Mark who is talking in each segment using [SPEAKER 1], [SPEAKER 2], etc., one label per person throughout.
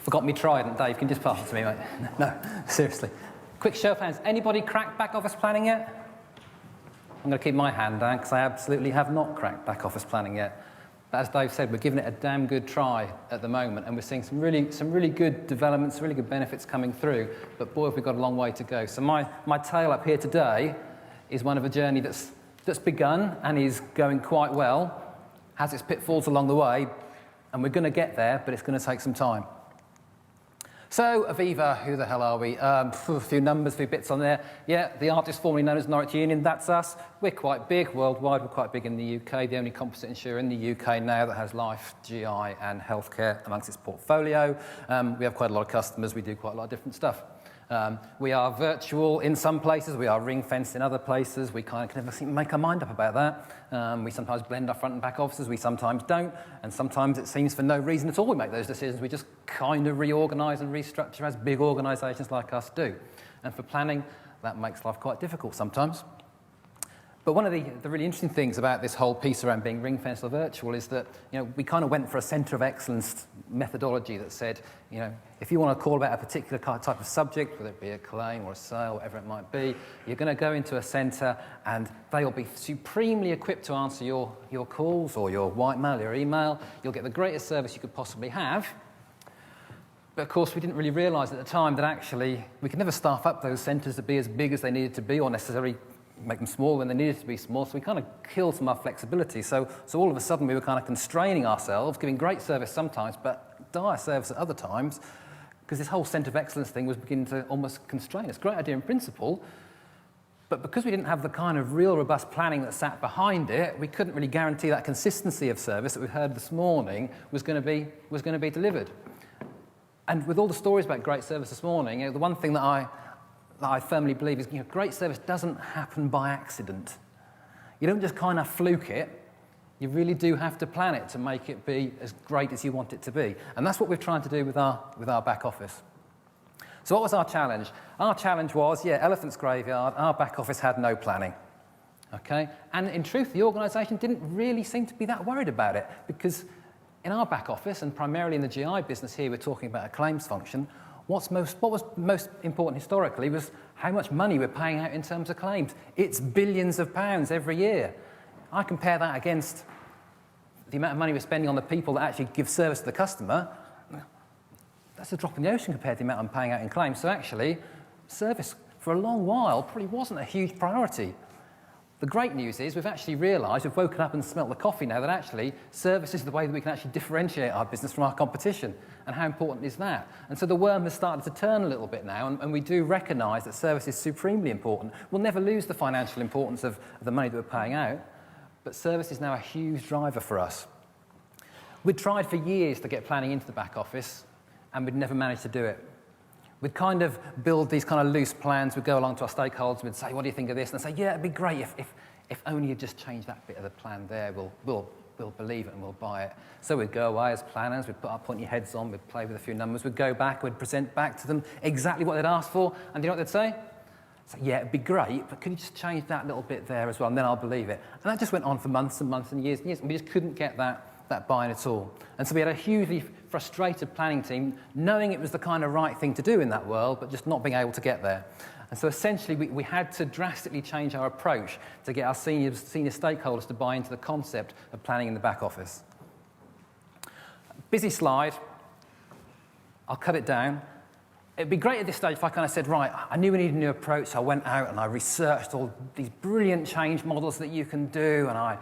[SPEAKER 1] Forgot me trident. Dave, can you just pass it to me, mate? No, seriously. Quick show of hands. Anybody cracked back office planning yet? I'm going to keep my hand down because I absolutely have not cracked back office planning yet. But as Dave said, we're giving it a damn good try at the moment, and we're seeing some really good developments, really good benefits coming through. But boy, have we got a long way to go. So my tale up here today is one of a journey that's begun and is going quite well, has its pitfalls along the way, and we're going to get there, but it's going to take some time. So, Aviva, who the hell are we? A few numbers, a few bits on there. Yeah, the artist formerly known as Norwich Union, that's us. We're quite big worldwide, we're quite big in the UK, the only composite insurer in the UK now that has life, GI and healthcare amongst its portfolio. We have quite a lot of customers, we do quite a lot of different stuff. We are virtual in some places, we are ring-fenced in other places, we kind of can never seem to make our mind up about that. We sometimes blend our front and back offices, we sometimes don't, and sometimes it seems for no reason at all we make those decisions, we just kind of reorganise and restructure as big organisations like us do. And for planning, that makes life quite difficult sometimes. But one of the really interesting things about this whole piece around being ring-fenced or virtual is that, we kind of went for a centre of excellence methodology that said, if you want to call about a particular type of subject, whether it be a claim or a sale, whatever it might be, you're going to go into a centre and they will be supremely equipped to answer your calls or your white mail, your email. You'll get the greatest service you could possibly have. But of course, we didn't really realise at the time that actually we could never staff up those centres to be as big as they needed to be or necessarily make them small when they needed to be small, so we kind of killed some of our flexibility. So all of a sudden we were kind of constraining ourselves, giving great service sometimes, but dire service at other times, because this whole centre of excellence thing was beginning to almost constrain us. Great idea in principle, but because we didn't have the kind of real robust planning that sat behind it, we couldn't really guarantee that consistency of service that we heard this morning was going to be delivered. And with all the stories about great service this morning, the one thing that I firmly believe is great service doesn't happen by accident. You don't just kind of fluke it. You really do have to plan it to make it be as great as you want it to be. And that's what we're trying to do with our back office. So what was our challenge? Our challenge was, elephant's graveyard, our back office had no planning. Okay? And in truth, the organisation didn't really seem to be that worried about it, because in our back office, and primarily in the GI business here, we're talking about a claims function. What was most important historically was how much money we're paying out in terms of claims. It's billions of pounds every year. I compare that against the amount of money we're spending on the people that actually give service to the customer. That's a drop in the ocean compared to the amount I'm paying out in claims. So actually, service for a long while probably wasn't a huge priority. The great news is we've actually realised, we've woken up and smelt the coffee now, that actually service is the way that we can actually differentiate our business from our competition. And how important is that? And so the worm has started to turn a little bit now, and we do recognise that service is supremely important. We'll never lose the financial importance of the money that we're paying out, but service is now a huge driver for us. We'd tried for years to get planning into the back office, and we'd never managed to do it. We'd kind of build these kind of loose plans. We'd go along to our stakeholders, we'd say, what do you think of this? And they'd say, yeah, it'd be great if only you'd just change that bit of the plan there, we'll believe it and we'll buy it. So we'd go away as planners, we'd put our pointy heads on, we'd play with a few numbers, we'd go back, we'd present back to them exactly what they'd asked for, and you know what they'd say? So, yeah, it'd be great, but could you just change that little bit there as well, and then I'll believe it. And that just went on for months and months and years, and we just couldn't get that buy-in at all. And so we had a hugely frustrated planning team, knowing it was the kind of right thing to do in that world, but just not being able to get there. And so essentially we had to drastically change our approach to get our senior stakeholders to buy into the concept of planning in the back office. Busy slide. I'll cut it down. It'd be great at this stage if I kind of said, right, I knew we needed a new approach, so I went out and I researched all these brilliant change models that you can do, and I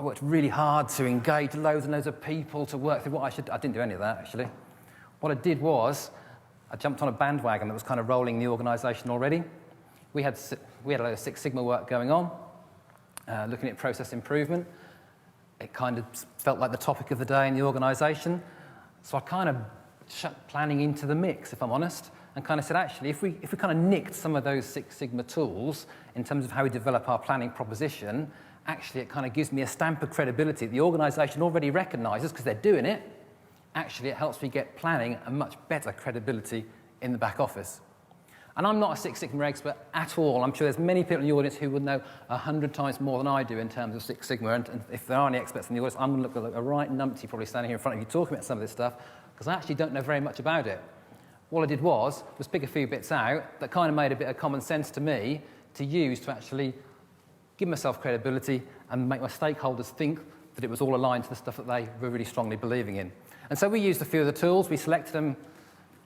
[SPEAKER 1] worked really hard to engage loads and loads of people to work through what I should. I didn't do any of that, actually. What I did was I jumped on a bandwagon that was kind of rolling the organisation already. We had a load of Six Sigma work going on, looking at process improvement. It kind of felt like the topic of the day in the organisation. So I kind of shut planning into the mix, if I'm honest, and kind of said, actually, if we kind of nicked some of those Six Sigma tools in terms of how we develop our planning proposition, actually it kind of gives me a stamp of credibility that the organisation already recognises because they're doing it. Actually, it helps me get planning a much better credibility in the back office. And I'm not a Six Sigma expert at all. I'm sure there's many people in the audience who would know 100 times more than I do in terms of Six Sigma. And if there are any experts in the audience, I'm going to look like a right numpty probably standing here in front of you talking about some of this stuff, because I actually don't know very much about it. All I did was pick a few bits out that kind of made a bit of common sense to me to use to actually give myself credibility and make my stakeholders think that it was all aligned to the stuff that they were really strongly believing in. And so we used a few of the tools. We selected them,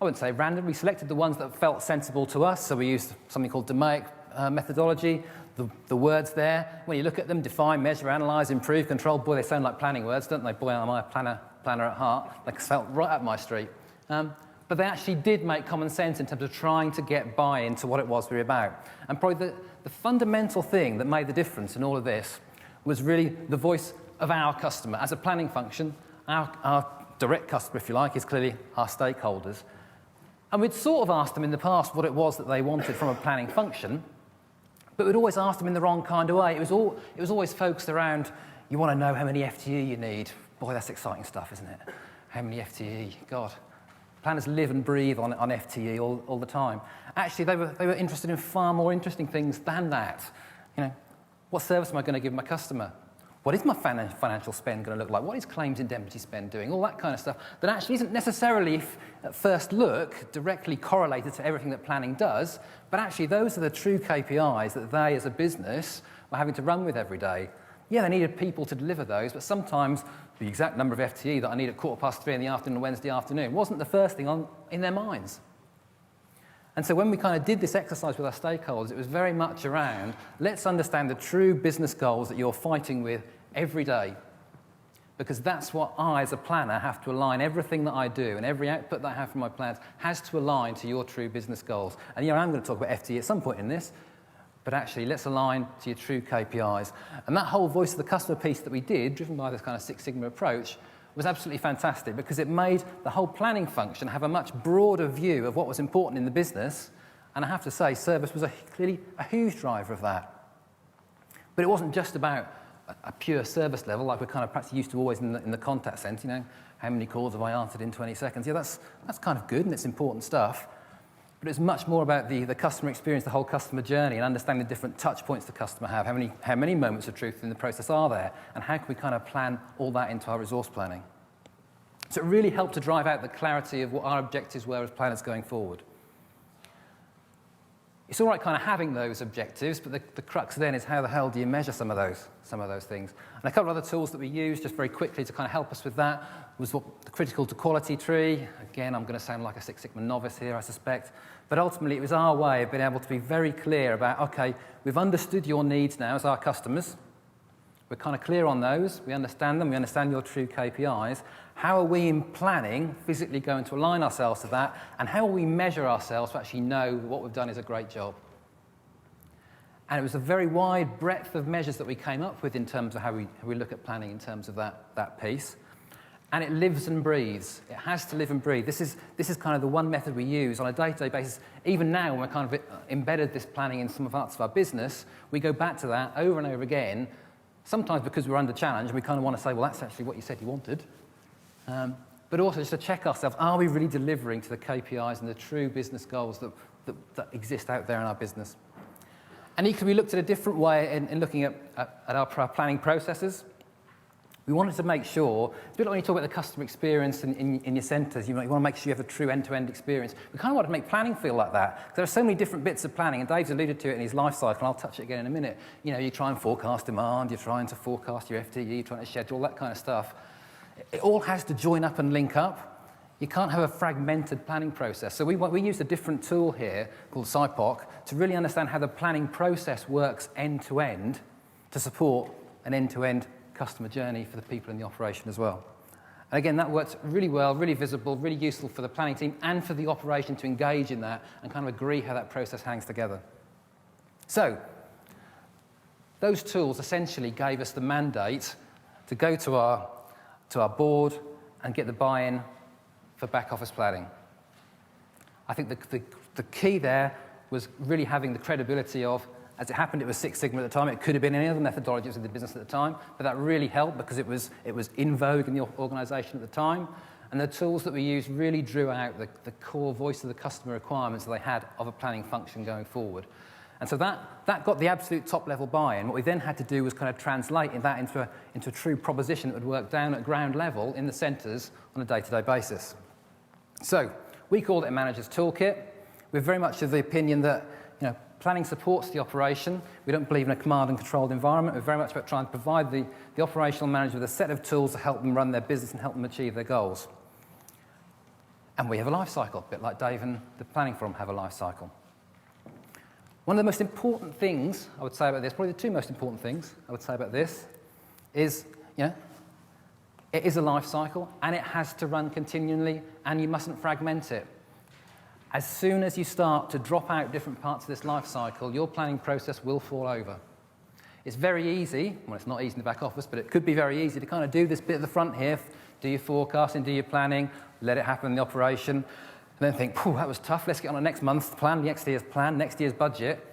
[SPEAKER 1] I wouldn't say random, we selected the ones that felt sensible to us. So we used something called DMAIC methodology, the words there. When you look at them, define, measure, analyse, improve, control, boy, they sound like planning words, don't they? Boy, am I a planner at heart. They felt right up my street. But they actually did make common sense in terms of trying to get buy-in to what it was we were about. And probably the fundamental thing that made the difference in all of this was really the voice of our customer. As a planning function, our direct customer, if you like, is clearly our stakeholders. And we'd sort of asked them in the past what it was that they wanted from a planning function, but we'd always asked them in the wrong kind of way. It was always focused around, you want to know how many FTE you need. Boy, that's exciting stuff, isn't it? How many FTE? God. Planners live and breathe on FTE all the time. Actually, they were interested in far more interesting things than that. You know, what service am I going to give my customer? What is my financial spend going to look like? What is claims indemnity spend doing? All that kind of stuff that actually isn't necessarily, at first look, directly correlated to everything that planning does, but actually those are the true KPIs that they, as a business, were having to run with every day. Yeah, they needed people to deliver those, but sometimes the exact number of FTE that I need at 3:15 in the afternoon on Wednesday afternoon wasn't the first thing in their minds. And so when we kind of did this exercise with our stakeholders, it was very much around, let's understand the true business goals that you're fighting with every day. Because that's what I, as a planner, have to align everything that I do, and every output that I have from my plans has to align to your true business goals. And yeah, I'm going to talk about FTE at some point in this, but actually let's align to your true KPIs. And that whole voice of the customer piece that we did, driven by this kind of Six Sigma approach, was absolutely fantastic because it made the whole planning function have a much broader view of what was important in the business. And I have to say, service was clearly a huge driver of that. But it wasn't just about a pure service level, like we're kind of perhaps used to always in the contact centre, you know, how many calls have I answered in 20 seconds? Yeah, that's kind of good and it's important stuff. But it's much more about the customer experience, the whole customer journey, and understanding the different touch points the customer have, how many moments of truth in the process are there, and how can we kind of plan all that into our resource planning. So it really helped to drive out the clarity of what our objectives were as planners going forward. It's all right kind of having those objectives, but the crux then is how the hell do you measure some of those things? And a couple of other tools that we used just very quickly to kind of help us with that was the critical to quality tree. Again, I'm going to sound like a Six Sigma novice here, I suspect. But ultimately, it was our way of being able to be very clear about, okay, we've understood your needs now as our customers. We're kind of clear on those. We understand them. We understand your true KPIs. How are we in planning physically going to align ourselves to that? And how will we measure ourselves to actually know what we've done is a great job? And it was a very wide breadth of measures that we came up with in terms of how we look at planning in terms of that piece. And it lives and breathes. It has to live and breathe. This is kind of the one method we use on a day-to-day basis. Even now, when we're kind of embedded this planning in some parts of our business, we go back to that over and over again, sometimes because we're under challenge, and we kind of want to say, well, that's actually what you said you wanted. But also just to check ourselves, are we really delivering to the KPIs and the true business goals that exist out there in our business? And equally, we looked at a different way in looking at our planning processes. We wanted to make sure, it's a bit like when you talk about the customer experience in your centres, you want to make sure you have a true end-to-end experience. We kind of want to make planning feel like that. Because there are so many different bits of planning, and Dave's alluded to it in his life cycle, and I'll touch it again in a minute. You know, you try and forecast demand, you're trying to forecast your FTE, you're trying to schedule, all that kind of stuff. It all has to join up and link up. You can't have a fragmented planning process. So we used a different tool here called SIPOC to really understand how the planning process works end-to-end to support an end-to-end customer journey for the people in the operation as well. And again, that works really well, really visible, really useful for the planning team and for the operation to engage in that and kind of agree how that process hangs together. So those tools essentially gave us the mandate to go to our board and get the buy-in for back office planning. I think the key there was really having the credibility of, as it happened, it was Six Sigma at the time. It could have been any other methodology that was in the business at the time, but that really helped because it was in vogue in the organisation at the time. And the tools that we used really drew out the core voice of the customer requirements that they had of a planning function going forward. And so that got the absolute top-level buy-in. What we then had to do was kind of translate that into a true proposition that would work down at ground level in the centres on a day-to-day basis. So we called it a manager's toolkit. We're very much of the opinion that planning supports the operation. We don't believe in a command and controlled environment. We're very much about trying to provide the operational manager with a set of tools to help them run their business and help them achieve their goals. And we have a life cycle, a bit like Dave and the planning forum have a life cycle. One of the most important things I would say about this, probably the two most important things I would say about this, is it is a life cycle and it has to run continually and you mustn't fragment it. As soon as you start to drop out different parts of this life cycle, your planning process will fall over. It's very easy, well, it's not easy in the back office, but it could be very easy to kind of do this bit at the front here, do your forecasting, do your planning, let it happen in the operation, and then think, that was tough, let's get on to next month's plan, next year's plan, next year's budget.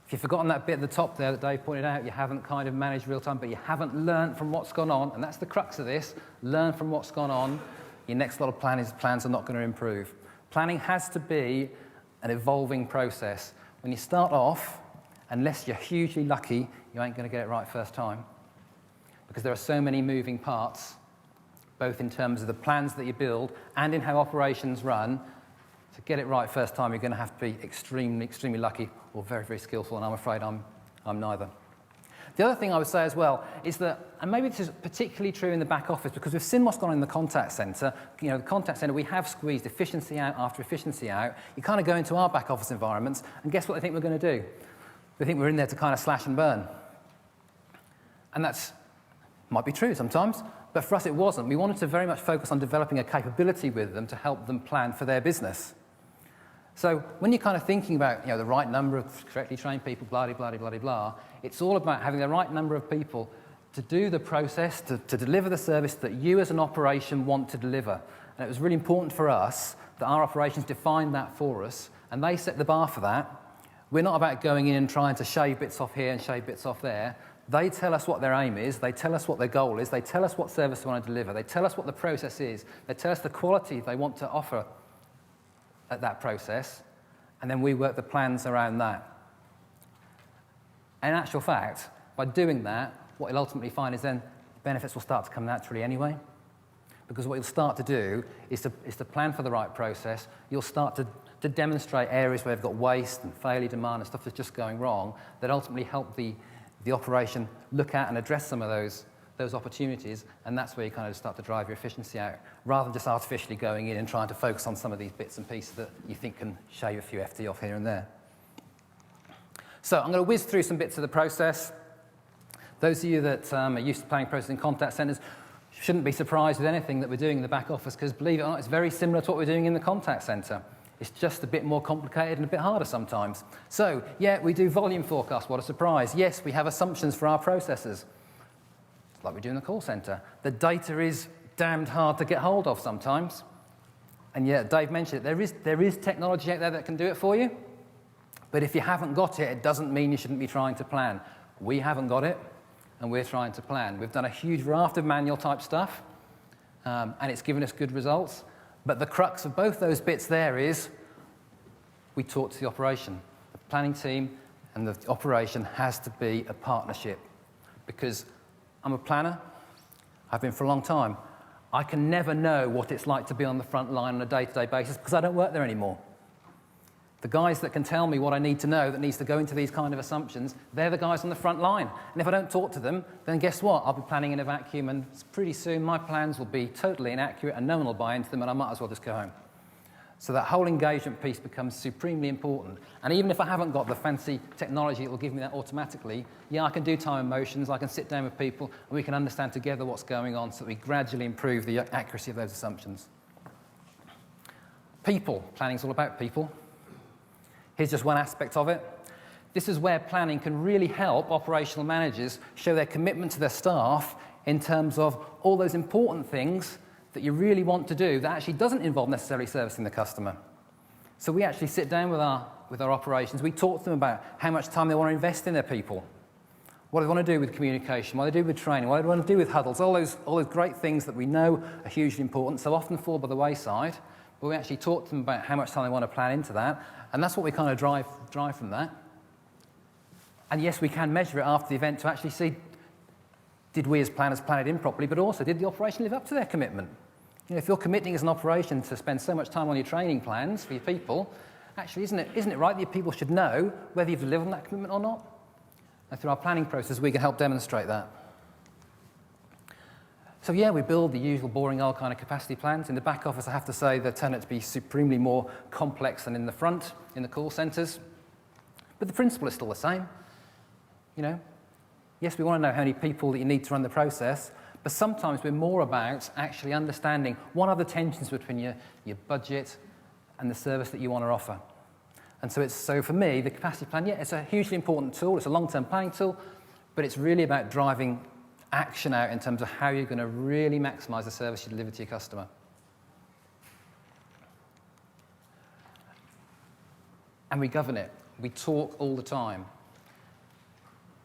[SPEAKER 1] If you've forgotten that bit at the top there that Dave pointed out, you haven't kind of managed real time, but you haven't learned from what's gone on, and that's the crux of this, learn from what's gone on, your next lot of plans are not going to improve. Planning has to be an evolving process. When you start off, unless you're hugely lucky, you ain't going to get it right first time. Because there are so many moving parts, both in terms of the plans that you build and in how operations run. To get it right first time, you're going to have to be extremely, extremely lucky or very, very skillful, and I'm afraid I'm neither. The other thing I would say as well is that, and maybe this is particularly true in the back office, because we've seen what's gone on in the contact centre. The contact centre, we have squeezed efficiency out after efficiency out. You kind of go into our back office environments, and guess what they think we're going to do? They think we're in there to kind of slash and burn. And that's might be true sometimes, but for us it wasn't. We wanted to very much focus on developing a capability with them to help them plan for their business. So when you're kind of thinking about the right number of correctly trained people, blah, blah, blah, blah, blah, it's all about having the right number of people to do the process, to deliver the service that you as an operation want to deliver. And it was really important for us that our operations defined that for us, and they set the bar for that. We're not about going in and trying to shave bits off here and shave bits off there. They tell us what their aim is, they tell us what their goal is, they tell us what service they want to deliver, they tell us what the process is, they tell us the quality they want to offer at that process, and then we work the plans around that. In actual fact, by doing that, what you'll ultimately find is then benefits will start to come naturally anyway. Because what you'll start to do is to plan for the right process. You'll start to demonstrate areas where you've got waste and failure demand and stuff that's just going wrong that ultimately help the operation look at and address some of those opportunities, and that's where you kind of start to drive your efficiency out, rather than just artificially going in and trying to focus on some of these bits and pieces that you think can shave a few FT off here and there. So I'm going to whiz through some bits of the process. Those of you that are used to planning process in contact centres shouldn't be surprised with anything that we're doing in the back office, because believe it or not, it's very similar to what we're doing in the contact centre. It's just a bit more complicated and a bit harder sometimes. So, yeah, we do volume forecasts. What a surprise. Yes, we have assumptions for our processes, like we do in the call centre. The data is damned hard to get hold of sometimes. And yeah, Dave mentioned it. There is technology out there that can do it for you. But if you haven't got it, it doesn't mean you shouldn't be trying to plan. We haven't got it, and we're trying to plan. We've done a huge raft of manual type stuff, and it's given us good results. But the crux of both those bits there is we talk to the operation. The planning team and the operation has to be a partnership, because I'm a planner. I've been for a long time. I can never know what it's like to be on the front line on a day-to-day basis because I don't work there anymore. The guys that can tell me what I need to know that needs to go into these kind of assumptions, they're the guys on the front line. And if I don't talk to them, then guess what? I'll be planning in a vacuum, and pretty soon my plans will be totally inaccurate and no one will buy into them, and I might as well just go home. So that whole engagement piece becomes supremely important. And even if I haven't got the fancy technology that will give me that automatically, yeah, I can do time and motions, I can sit down with people, and we can understand together what's going on so that we gradually improve the accuracy of those assumptions. People. Planning's all about people. Here's just one aspect of it. This is where planning can really help operational managers show their commitment to their staff in terms of all those important things that you really want to do that actually doesn't involve necessarily servicing the customer. So we actually sit down with our operations. We talk to them about how much time they want to invest in their people, what do they want to do with communication, what do they do with training, what do they want to do with huddles, all those great things that we know are hugely important, so often fall by the wayside, but we actually talk to them about how much time they want to plan into that, and that's what we kind of drive from that. And yes, we can measure it after the event to actually see, did we as planners plan it in properly, but also did the operation live up to their commitment? You know, if you're committing as an operation to spend so much time on your training plans for your people, actually isn't it right that your people should know whether you've delivered on that commitment or not? And through our planning process, we can help demonstrate that. So yeah, we build the usual boring old kind of capacity plans. In the back office, I have to say, they turn out to be supremely more complex than in the front, in the call centres. But the principle is still the same. You know, yes, we want to know how many people that you need to run the process, but sometimes we're more about actually understanding what are the tensions between your budget and the service that you want to offer. And so for me, the capacity plan, yeah, it's a hugely important tool. It's a long-term planning tool, but it's really about driving action out in terms of how you're going to really maximise the service you deliver to your customer. And we govern it. We talk all the time.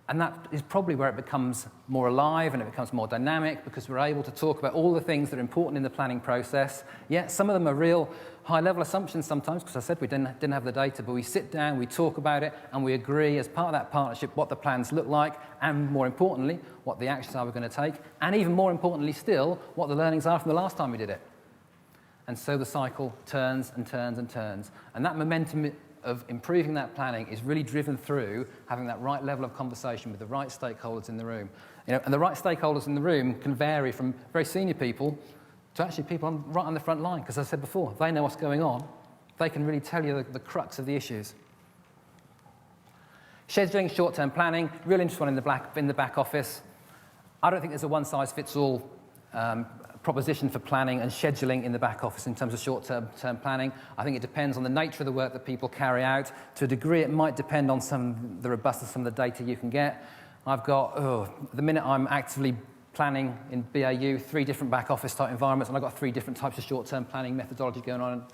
[SPEAKER 1] And that is probably where it becomes more alive and it becomes more dynamic, because we're able to talk about all the things that are important in the planning process. Yeah, some of them are real high-level assumptions sometimes, because I said we didn't have the data, but we sit down, we talk about it, and we agree as part of that partnership what the plans look like, and more importantly, what the actions are we're going to take, and even more importantly still, what the learnings are from the last time we did it. And so the cycle turns and turns and turns. And that momentum of improving that planning is really driven through having that right level of conversation with the right stakeholders in the room. You know, and the right stakeholders in the room can vary from very senior people to actually people right on the front line, because as I said before, they know what's going on. They can really tell you the crux of the issues. Scheduling, short-term planning, real interesting one in the back office. I don't think there's a one-size-fits-all proposition for planning and scheduling in the back office in terms of short-term planning. I think it depends on the nature of the work that people carry out. To a degree, it might depend on the robustness of some of the data you can get. I've got, at the minute I'm actively planning in BAU 3 different back office type environments, and I've got 3 different types of short-term planning methodology going on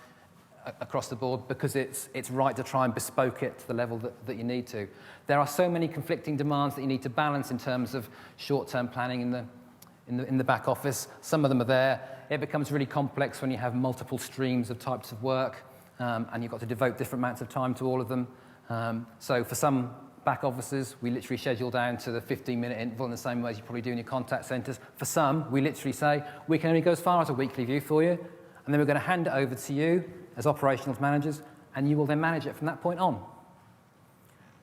[SPEAKER 1] across the board, because it's right to try and bespoke it to the level that you need to. There are so many conflicting demands that you need to balance in terms of short-term planning in the back office. Some of them are there. It becomes really complex when you have multiple streams of types of work, and you've got to devote different amounts of time to all of them. So for some back offices, we literally schedule down to the 15-minute interval in the same way as you probably do in your contact centres. For some, we literally say, we can only go as far as a weekly view for you, and then we're going to hand it over to you as operational managers, and you will then manage it from that point on.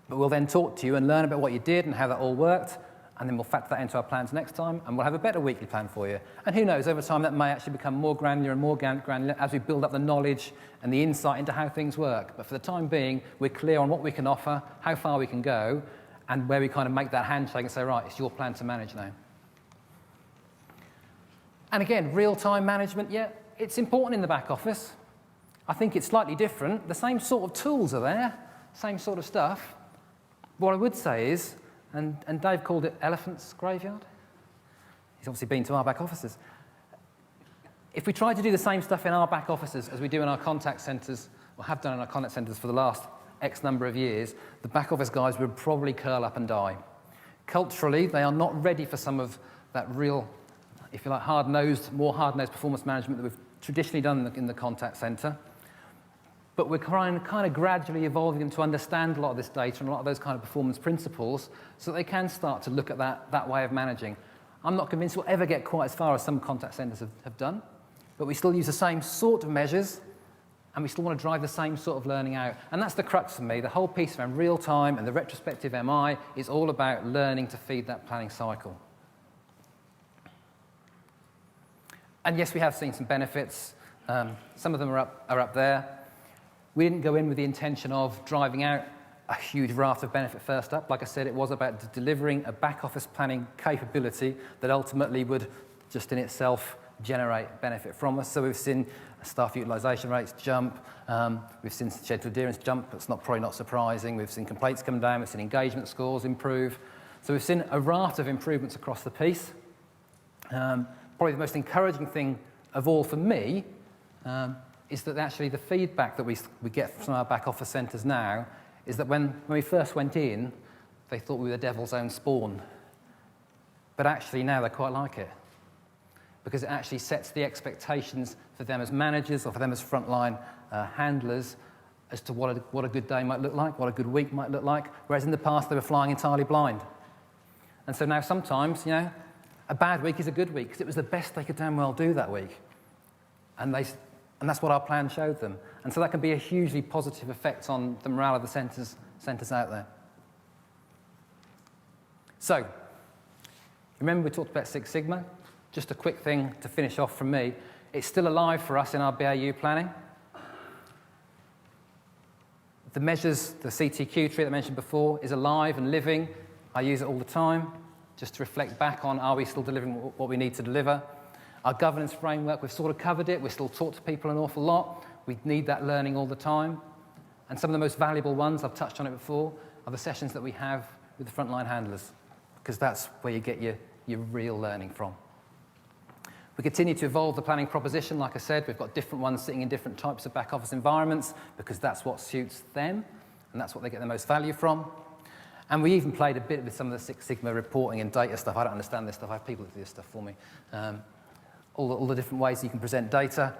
[SPEAKER 1] But we'll then talk to you and learn about what you did and how that all worked, and then we'll factor that into our plans next time, and we'll have a better weekly plan for you. And who knows, over time that may actually become more granular and more granular as we build up the knowledge and the insight into how things work. But for the time being, we're clear on what we can offer, how far we can go, and where we kind of make that handshake and say, right, it's your plan to manage now. And again, real-time management, yeah, it's important in the back office. I think it's slightly different. The same sort of tools are there, same sort of stuff. What I would say is, and Dave called it elephant's graveyard. He's obviously been to our back offices. If we try to do the same stuff in our back offices as we do in our contact centres, or have done in our contact centres for the last X number of years, the back office guys would probably curl up and die. Culturally, they are not ready for some of that real, if you like, more hard-nosed performance management that we've traditionally done in the contact centre. But we're kind of gradually evolving them to understand a lot of this data and a lot of those kind of performance principles so that they can start to look at that way of managing. I'm not convinced we'll ever get quite as far as some contact centres have done, but we still use the same sort of measures and we still want to drive the same sort of learning out. And that's the crux for me. The whole piece around real time and the retrospective MI is all about learning to feed that planning cycle. And yes, we have seen some benefits. Some of them are up there. We didn't go in with the intention of driving out a huge raft of benefit first up. Like I said, it was about delivering a back office planning capability that ultimately would just in itself generate benefit from us. So we've seen staff utilisation rates jump, we've seen schedule adherence jump, that's probably not surprising. We've seen complaints come down, we've seen engagement scores improve. So we've seen a raft of improvements across the piece. Probably the most encouraging thing of all for me is that actually the feedback that we get from our back office centres now is that when we first went in, they thought we were the devil's own spawn. But actually now they quite like it, because it actually sets the expectations for them as managers or for them as frontline handlers as to what a good day might look like, what a good week might look like, whereas in the past they were flying entirely blind. And so now sometimes, a bad week is a good week because it was the best they could damn well do that week. And that's what our plan showed them. And so that can be a hugely positive effect on the morale of the centres out there. So, remember we talked about Six Sigma? Just a quick thing to finish off from me. It's still alive for us in our BAU planning. The measures, the CTQ tree that I mentioned before, is alive and living. I use it all the time, just to reflect back on, are we still delivering what we need to deliver? Our governance framework, we've sort of covered it. We still talk to people an awful lot. We need that learning all the time. And some of the most valuable ones, I've touched on it before, are the sessions that we have with the frontline handlers, because that's where you get your real learning from. We continue to evolve the planning proposition. Like I said, we've got different ones sitting in different types of back office environments because that's what suits them and that's what they get the most value from. And we even played a bit with some of the Six Sigma reporting and data stuff. I don't understand this stuff. I have people that do this stuff for me. All the different ways you can present data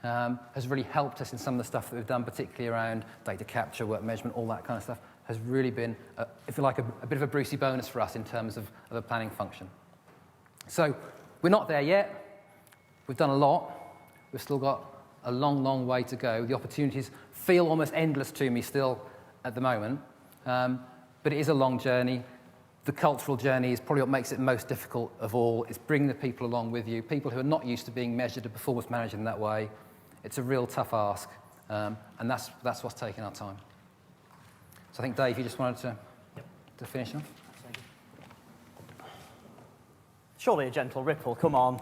[SPEAKER 1] has really helped us in some of the stuff that we've done, particularly around data capture, work measurement, all that kind of stuff, has really been, if you like, a bit of a Brucey bonus for us in terms of a planning function. So we're not there yet. We've done a lot. We've still got a long, long way to go. The opportunities feel almost endless to me still at the moment. But it is a long journey. The cultural journey is probably what makes it most difficult of all. It's bringing the people along with you, people who are not used to being measured and performance managed in that way. It's a real tough ask, and that's what's taking our time. So I think, Dave, you just wanted to finish off?
[SPEAKER 2] Surely a gentle ripple, come on.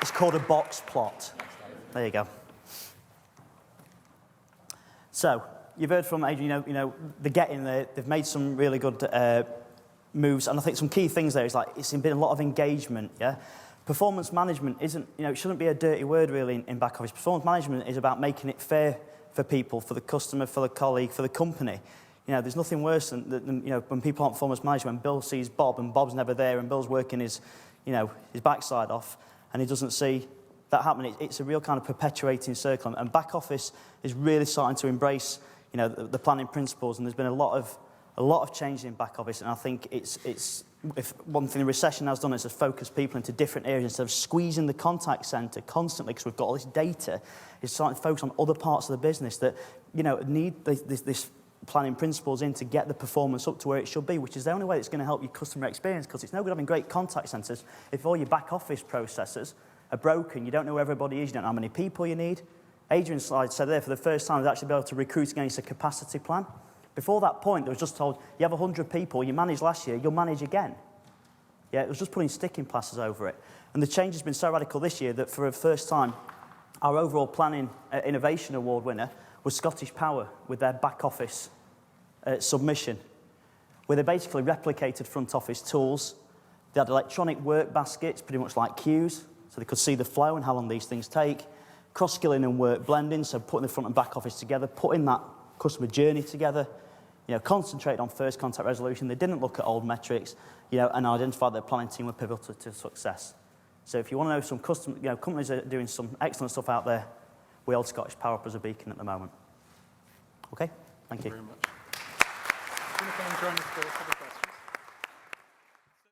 [SPEAKER 2] It's called a box plot. There you go. So, you've heard from Adrian, they're getting there. They've made some really good moves, and I think some key things there is like it's been a lot of engagement. Yeah, performance management isn't, it shouldn't be a dirty word really in back office. Performance management is about making it fair for people, for the customer, for the colleague, for the company. There's nothing worse than when people aren't performance managed, when Bill sees Bob and Bob's never there and Bill's working his backside off and he doesn't see that happening. It's a real kind of perpetuating circle, and back office is really starting to embrace the planning principles, and there's been a lot of change in back office, and I think it's if one thing the recession has done is to focus people into different areas instead of squeezing the contact centre constantly because we've got all this data. It's starting to focus on other parts of the business that need this planning principles in to get the performance up to where it should be, which is the only way it's going to help your customer experience, because it's no good having great contact centres if all your back office processes are broken. You don't know where everybody is, you don't know how many people you need. Adrian's slide said there, for the first time, they've actually been able to recruit against a capacity plan. Before that point, they was just told, you have 100 people, you managed last year, you'll manage again. Yeah, it was just putting sticking plasters over it. And the change has been so radical this year that for the first time, our overall planning innovation award winner was Scottish Power with their back office submission, where they basically replicated front office tools. They had electronic work baskets, pretty much like queues, so they could see the flow and how long these things take. Cross-skilling and work blending, so putting the front and back office together, putting that customer journey together, concentrated on first contact resolution. They didn't look at old metrics, and identified their planning team were pivotal to success. So if you want to know some companies are doing some excellent stuff out there, we hold Scottish Power up as a beacon at the moment. Okay, thank you.
[SPEAKER 3] Thank you very much.